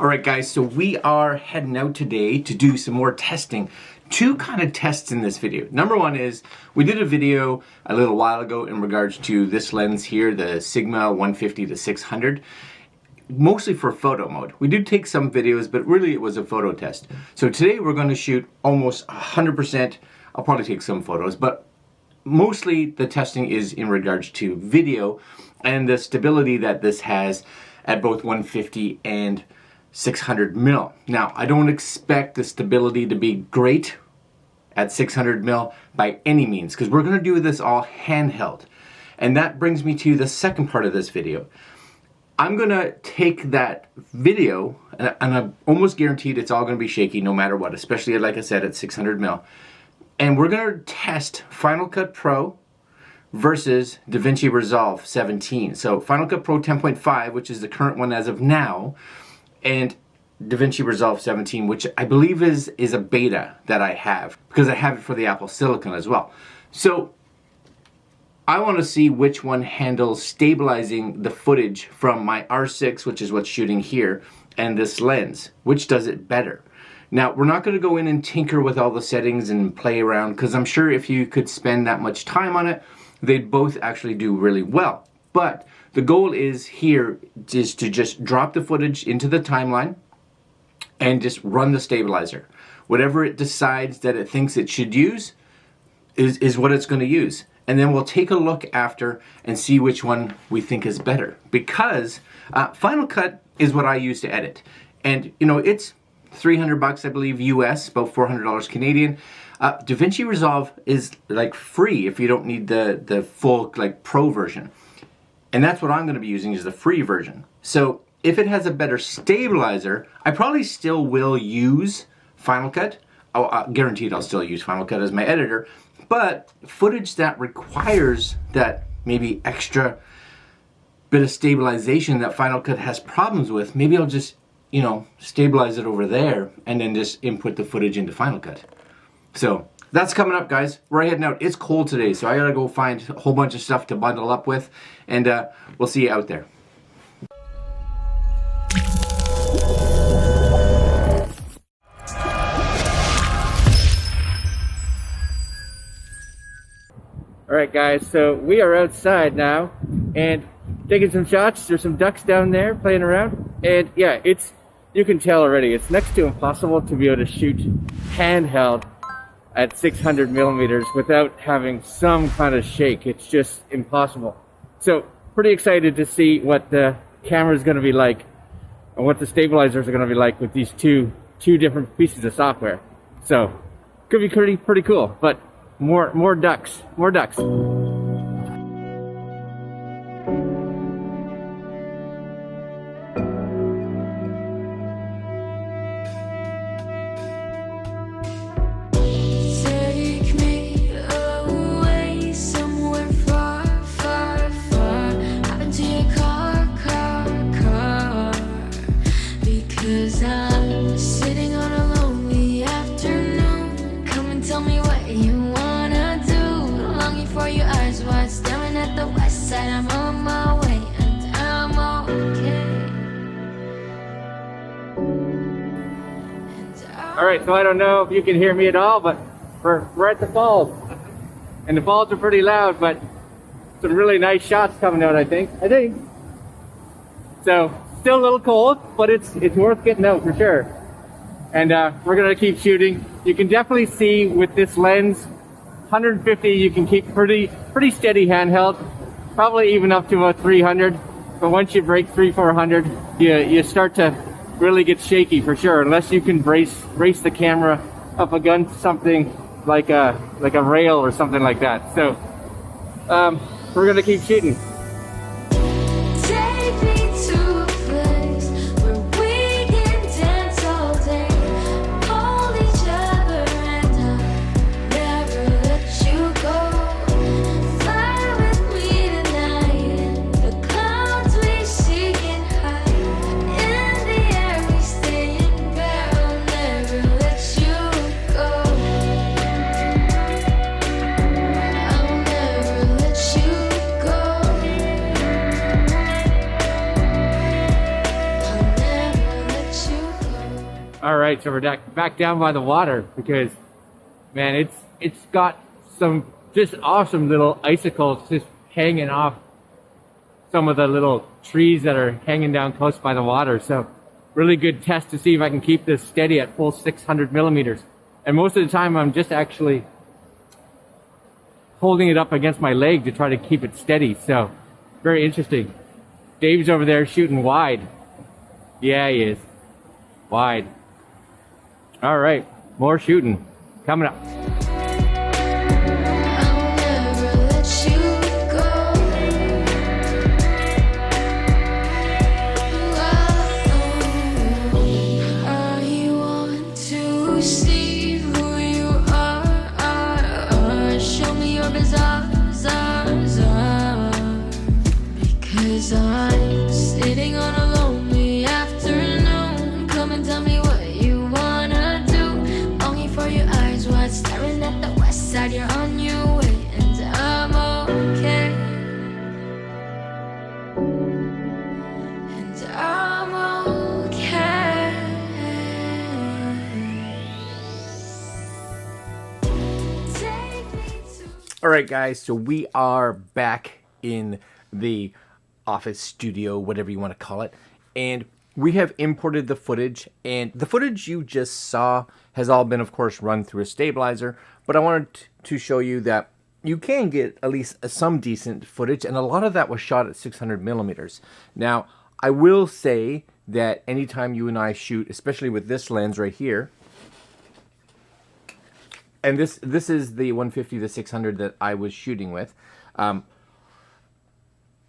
Alright guys, so we are heading out today to do some more testing. Two kind of tests in this video. Number one is, we did a video a little while ago in regards to this lens here, the Sigma 150 to 600. Mostly for photo mode. We did take some videos, but really it was a photo test. So today we're going to shoot almost 100%. I'll probably take some photos, but mostly the testing is in regards to video and the stability that this has at both 150 and 600 mil. Now, I don't expect the stability to be great at 600 mil by any means, because we're going to do this all handheld. And that brings me to the second part of this video. I'm going to take that video, and I'm almost guaranteed it's all going to be shaky no matter what, especially like I said at 600 mil. And we're going to test Final Cut Pro versus Davinci Resolve 17. So Final Cut Pro 10.5, which is the current one as of now, and Davinci Resolve 17, which I believe is a beta that I have, because I have it for the Apple Silicon as well. So I want to see which one handles stabilizing the footage from my R6, which is what's shooting here, and this lens. Which does it better? Now, we're not going to go in and tinker with all the settings and play around, because I'm sure if you could spend that much time on it, they'd both actually do really well. But the goal is here is to just drop the footage into the timeline and just run the stabilizer. Whatever it decides that it thinks it should use is what it's going to use. And then we'll take a look after and see which one we think is better. Because Final Cut is what I use to edit. And, you know, it's $300 I believe US, about $400 Canadian. Davinci Resolve is like free if you don't need the full like pro version. And that's what I'm going to be using, is the free version. So if it has a better stabilizer, I probably still will use Final Cut. Guaranteed I'll still use Final Cut as my editor. But footage that requires that maybe extra bit of stabilization that Final Cut has problems with, maybe I'll just, you know, stabilize it over there and then just input the footage into Final Cut. So that's coming up, guys. We're heading out. It's cold today, so I gotta go find a whole bunch of stuff to bundle up with, and we'll see you out there. Alright guys, so we are outside now and taking some shots. There's some ducks down there playing around, and yeah, you can tell already, it's next to impossible to be able to shoot handheld at 600 millimeters without having some kind of shake. It's just impossible. So pretty excited to see what the camera is going to be like and what the stabilizers are going to be like with these two different pieces of software. So could be pretty cool. But more ducks. Alright, so I don't know if you can hear me at all, but we're at the falls. And the falls are pretty loud, but some really nice shots coming out, I think. So, still a little cold, but it's worth getting out for sure. And we're gonna keep shooting. You can definitely see with this lens, 150 you can keep pretty steady handheld, probably even up to a 300. But once you break 300-400, you start to really get shaky for sure, unless you can brace the camera up against something like a rail or something like that. So we're gonna keep shooting. I'll never let you go. All right, so we're back down by the water because, man, it's got some just awesome little icicles just hanging off some of the little trees that are hanging down close by the water. So really good test to see if I can keep this steady at full 600 millimeters. And most of the time I'm just actually holding it up against my leg to try to keep it steady. So very interesting. Dave's over there shooting wide. Yeah, he is. Wide. All right, more shooting coming up. I'm sitting on a lonely afternoon. Come and tell me what you wanna do. Longing for your eyes wide, staring at the west side. You're on your way, and I'm okay. And I'm okay. Take me to... All right, guys, so we are back in the office studio, whatever you want to call it, and we have imported the footage, and the footage you just saw has all been, of course, run through a stabilizer, but I wanted to show you that you can get at least some decent footage, and a lot of that was shot at 600 millimeters. Now, I will say that anytime you and I shoot, especially with this lens right here, and this is the 150 to 600 that I was shooting with,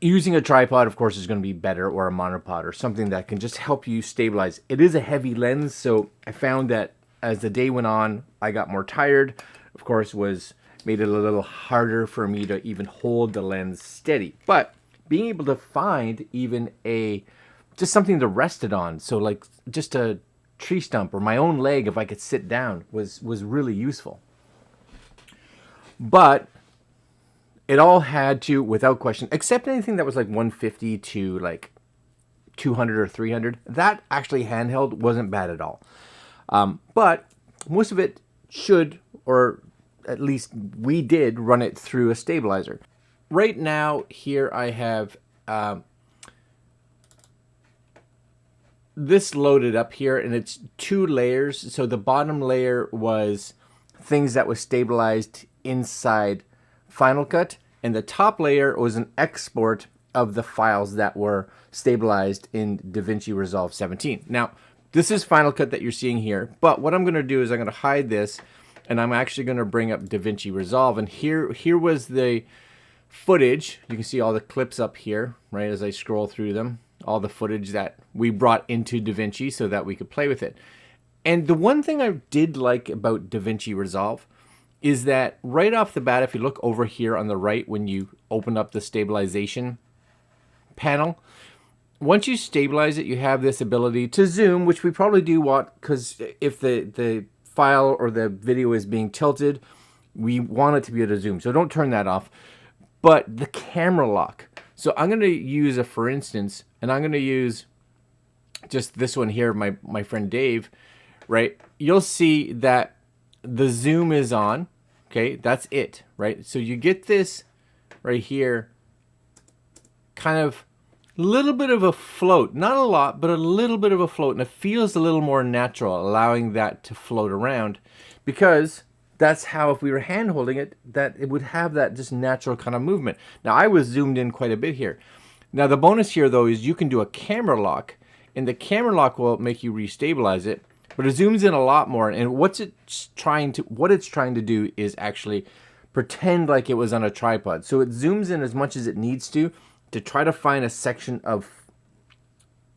using a tripod, of course, is going to be better, or a monopod, or something that can just help you stabilize. It is a heavy lens, so I found that as the day went on, I got more tired. Of course, made it a little harder for me to even hold the lens steady. But being able to find even just something to rest it on, so like just a tree stump or my own leg, if I could sit down, was really useful. But it all had to, without question, except anything that was like 150 to like 200 or 300, that actually handheld wasn't bad at all. But most of it should, or at least we did, run it through a stabilizer. Right now, here I have this loaded up here, and it's 2 layers. So the bottom layer was things that was stabilized inside Final Cut, and the top layer was an export of the files that were stabilized in Davinci Resolve 17. Now, this is Final Cut that you're seeing here, but what I'm going to do is I'm going to hide this, and I'm actually going to bring up Davinci Resolve, and here was the footage. You can see all the clips up here, right, as I scroll through them, all the footage that we brought into Davinci so that we could play with it. And the one thing I did like about Davinci Resolve is that right off the bat, if you look over here on the right when you open up the stabilization panel, once you stabilize it, you have this ability to zoom, which we probably do want, because if the file or the video is being tilted, we want it to be able to zoom. So don't turn that off. But the camera lock. So I'm going to use a for instance, and I'm going to use just this one here, my friend Dave, right? You'll see that the zoom is on. Okay, that's it, right? So you get this right here, kind of a little bit of a float, not a lot, but a little bit of a float, and it feels a little more natural, allowing that to float around, because that's how, if we were hand holding it, that it would have that just natural kind of movement. Now, I was zoomed in quite a bit here. Now, the bonus here, though, is you can do a camera lock, and the camera lock will make you restabilize it, but it zooms in a lot more, and what it's trying to do is actually pretend like it was on a tripod. So it zooms in as much as it needs to try to find a section of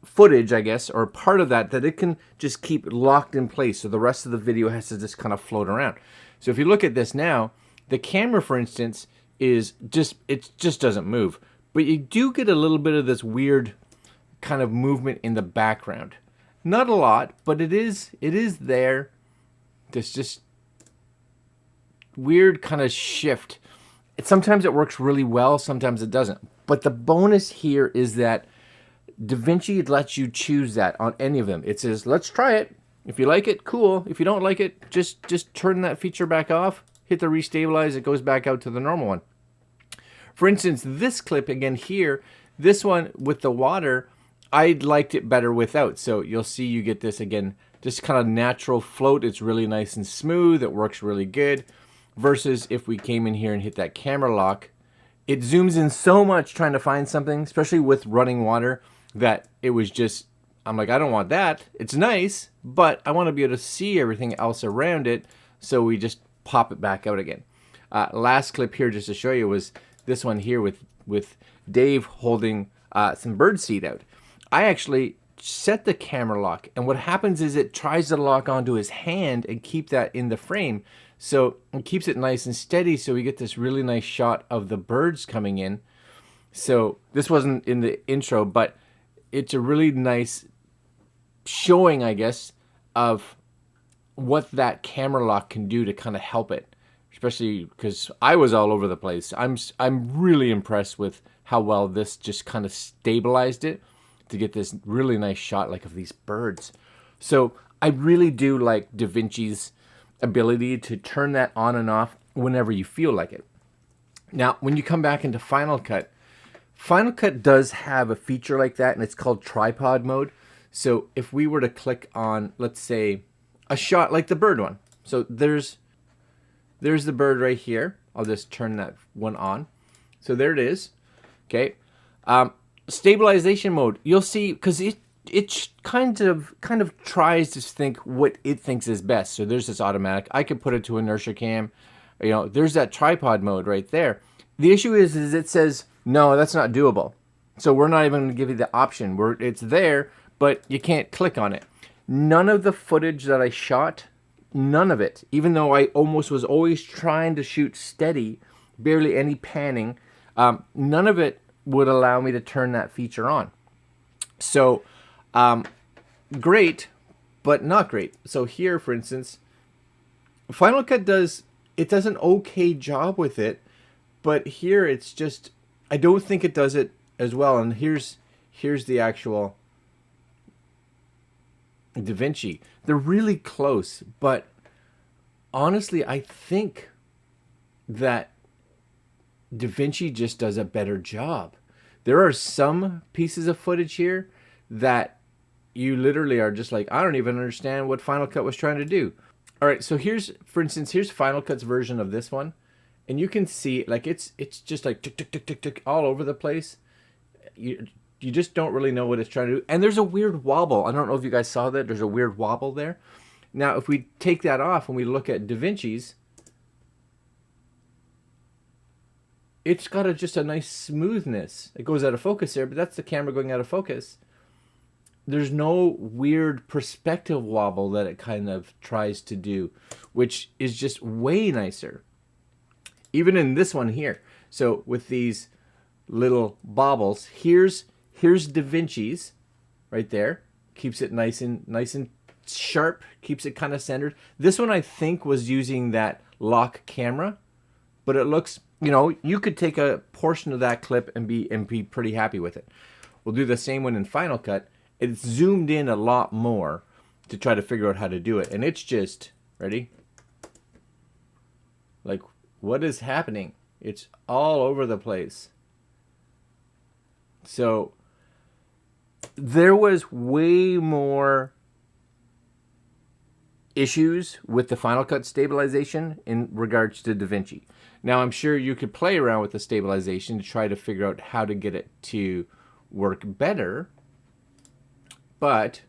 footage, I guess, or part of that it can just keep locked in place, so the rest of the video has to just kind of float around. So if you look at this now, the camera, for instance, it just doesn't move, but you do get a little bit of this weird kind of movement in the background. Not a lot, but it is there. This just weird kind of shift. Sometimes it works really well, sometimes it doesn't. But the bonus here is that Davinci lets you choose that on any of them. It says, let's try it. If you like it, cool. If you don't like it, just turn that feature back off, hit the restabilize, it goes back out to the normal one. For instance, this clip again here, this one with the water, I liked it better without. So you'll see you get this again, just kind of natural float. It's really nice and smooth. It works really good. Versus if we came in here and hit that camera lock, it zooms in so much trying to find something, especially with running water, that it was just, I'm like, I don't want that. It's nice, but I want to be able to see everything else around it. So we just pop it back out again. Last clip here, just to show you, was this one here with Dave holding some bird seed out. I actually set the camera lock, and what happens is it tries to lock onto his hand and keep that in the frame. So it keeps it nice and steady, so we get this really nice shot of the birds coming in. So this wasn't in the intro, but it's a really nice showing, I guess, of what that camera lock can do to kind of help it, especially because I was all over the place. I'm really impressed with how well this just kind of stabilized it to get this really nice shot like of these birds. So I really do like Davinci's ability to turn that on and off whenever you feel like it. Now, when you come back into Final Cut, Final Cut does have a feature like that, and it's called tripod mode. So if we were to click on, let's say, a shot like the bird one. So there's the bird right here. I'll just turn that one on. So there it is. Okay. Stabilization mode. You'll see, because it kind of tries to think what it thinks is best. So there's this automatic. I could put it to inertia cam. You know, there's that tripod mode right there. The issue is it says, no, that's not doable. So we're not even going to give you the option. It's there, but you can't click on it. None of the footage that I shot, none of it, even though I almost was always trying to shoot steady, barely any panning, none of it would allow me to turn that feature on. So, great, but not great. So here, for instance, Final Cut does an okay job with it, but here it's just, I don't think it does it as well. And here's the actual Davinci. They're really close, but honestly, I think that Davinci just does a better job. There are some pieces of footage here that you literally are just like, I don't even understand what Final Cut was trying to do. All right, so here's, for instance, here's Final Cut's version of this one, and you can see like it's just like tick tick tick tick tick all over the place. You just don't really know what it's trying to do, and there's a weird wobble. I don't know if you guys saw that. There's a weird wobble there. Now, if we take that off and we look at Davinci's, it's got just a nice smoothness. It goes out of focus there, but that's the camera going out of focus. There's no weird perspective wobble that it kind of tries to do, which is just way nicer. Even in this one here. So with these little bobbles, here's Davinci's right there. Keeps it nice and sharp, keeps it kind of centered. This one I think was using that lock camera, but it looks, you know, you could take a portion of that clip and be pretty happy with it. We'll do the same one in Final Cut. It's zoomed in a lot more to try to figure out how to do it, and it's just, ready? Like, what is happening? It's all over the place. So there was way more issues with the Final Cut stabilization in regards to Davinci. Now, I'm sure you could play around with the stabilization to try to figure out how to get it to work better. But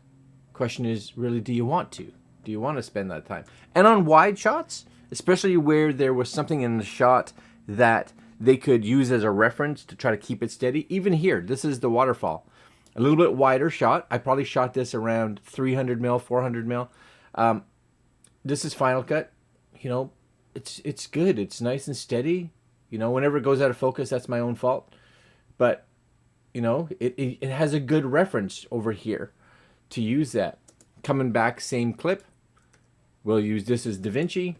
question is, really, do you want to? Do you want to spend that time? And on wide shots, especially where there was something in the shot that they could use as a reference to try to keep it steady. Even here, this is the waterfall. A little bit wider shot. I probably shot this around 300 mil, 400 mil. This is Final Cut. You know, it's good. It's nice and steady. You know, whenever it goes out of focus, that's my own fault. But, you know, it has a good reference over here to use that. Coming back, same clip. We'll use this as Davinci.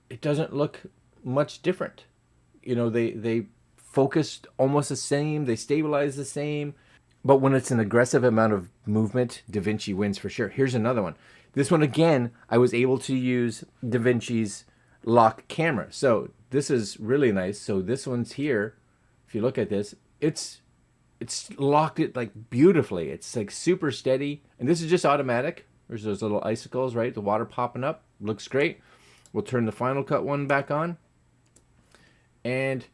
It doesn't look much different. You know, they focused almost the same. They stabilized the same. But when it's an aggressive amount of movement, Davinci wins for sure. Here's another one. This one, again, I was able to use Davinci's lock camera. So this is really nice. So this one's here. If you look at this, it's locked it like beautifully. It's like super steady. And this is just automatic. There's those little icicles, right? The water popping up. Looks great. We'll turn the Final Cut one back on. And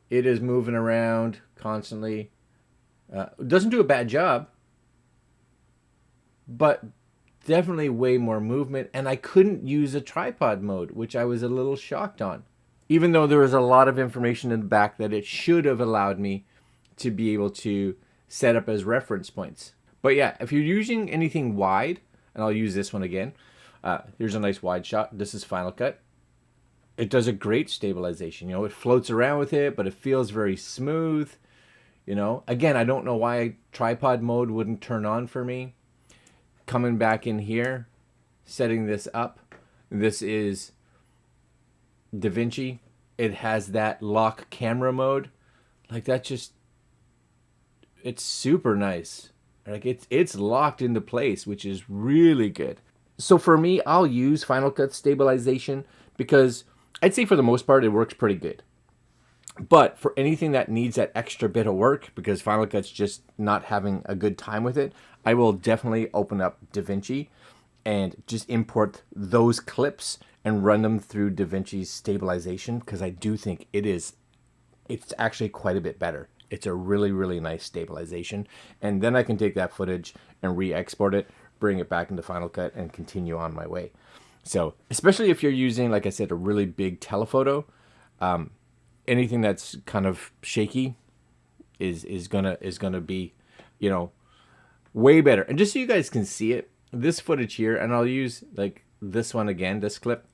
it is moving around constantly. Doesn't do a bad job, but definitely way more movement. And I couldn't use a tripod mode, which I was a little shocked on. Even though there was a lot of information in the back that it should have allowed me to be able to set up as reference points. But yeah, if you're using anything wide, and I'll use this one again. Here's a nice wide shot. This is Final Cut. It does a great stabilization. You know, it floats around with it, but it feels very smooth. You know, again, I don't know why tripod mode wouldn't turn on for me. Coming back in here, setting this up. This is Davinci. It has that lock camera mode. Like that just, it's super nice. Like it's locked into place, which is really good. So for me, I'll use Final Cut stabilization because I'd say for the most part, it works pretty good. But for anything that needs that extra bit of work, because Final Cut's just not having a good time with it, I will definitely open up Davinci and just import those clips and run them through Davinci's stabilization, because I do think it's actually quite a bit better. It's a really, really nice stabilization. And then I can take that footage and re-export it, bring it back into Final Cut, and continue on my way. So, especially if you're using, like I said, a really big telephoto, anything that's kind of shaky is gonna be, you know, way better. And just so you guys can see it, this footage here, and I'll use like this one again, this clip.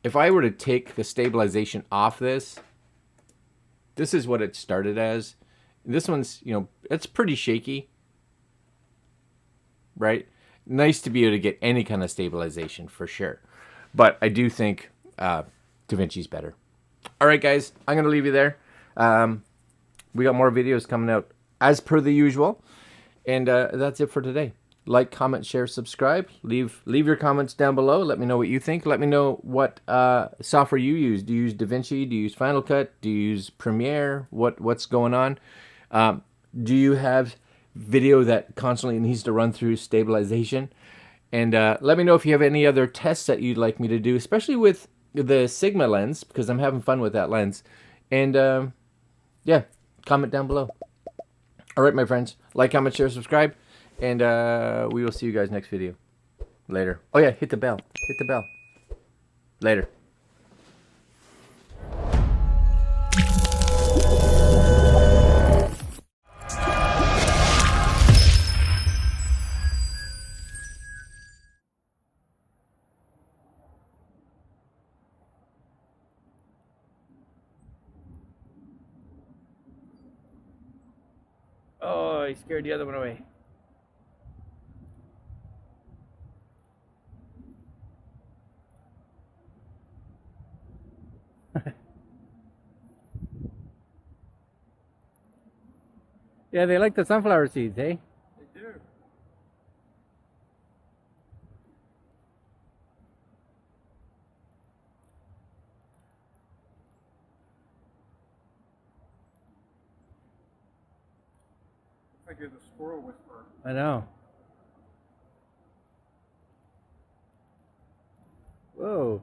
If I were to take the stabilization off this is what it started as. This one's, you know, it's pretty shaky, right? Nice to be able to get any kind of stabilization for sure. But I do think Davinci's better. All right, guys, I'm going to leave you there. We got more videos coming out as per the usual. And that's it for today. Like, comment, share, subscribe. Leave your comments down below. Let me know what you think. Let me know what software you use. Do you use Davinci? Do you use Final Cut? Do you use Premiere? What's going on? Do you have video that constantly needs to run through stabilization? And let me know if you have any other tests that you'd like me to do, especially with the Sigma lens, because I'm having fun with that lens. And yeah, comment down below. All right, my friends. Like, comment, share, subscribe. And we will see you guys next video. Later. Oh yeah, hit the bell. Hit the bell. Later. Oh, I scared the other one away. Yeah, they like the sunflower seeds, eh? They do. Looks like you're the squirrel whisperer. I know. Whoa.